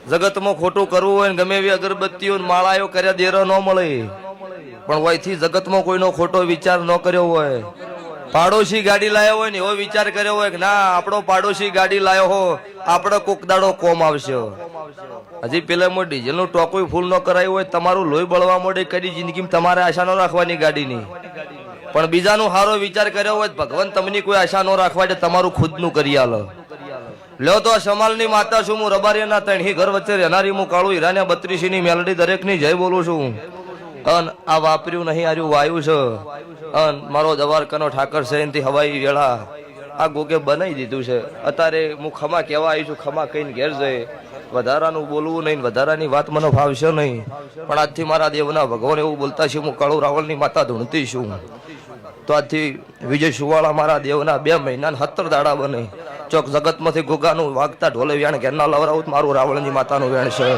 જગતમાં ખોટું કરવું હોય ને ગમે એવી અગરબત્તીઓ માળાઓ કર્યા દેરો ન મળે, પણ વયથી જગતમાં કોઈનો ખોટો વિચાર ન કર્યો હોય, પાડોશી ગાડી લાયો હોય ને એવો વિચાર કર્યો હોય કે ના આપણો પાડોશી ગાડી લાયો હો આપણો કોક દાડો કોમ આવશે, હજી પેલા ડીઝલ નું ટોકું ફૂલ ન કરાયું હોય, તમારું લોહી બળવા મળે, કદી જિંદગીમાં તમારે આશા ન રાખવાની ગાડીની, પણ બીજાનો સારો વિચાર કર્યો હોય ભગવાન તમને કોઈ આશા ન રાખવા દે, તમારું ખુદનું કરી આલો. લ્યો તો સમાલની માતા છું હું, રબારીના ત્રણહી ઘર વચ્ચે રહેનારી હું, કાળું હીરાને 32 ની મેલડી દરેક ની જય બોલું છું. અન આ વાપર્યું નહીં આર્યું વાયુ છે, અન મારો દ્વારકાનો ઠાકર છે હવાઈ વેળા આ ગોગે બનાવી દીધું છે. અત્યારે હું ખમા કહેવા આવી છું, ખમા કહીને ઘેર જઈ, વધારાનું બોલવું નહીં, વધારાની વાત મને ભાવશે નહીં, પણ આજથી મારા દેવના ભગવાન એવું બોલતા છે હું કાળુ રાવળની માતા ધૂણતી છું. તો આજથી વિજય સુવાળા મારા દેવના 2 મહિના 17 દાડા બને, ચોક જગતમાંથી ગોગાનું વાગતા ઢોલે વેણ ઘેરના લવરાવું મારું રાવળની માતાનું વેણ છે.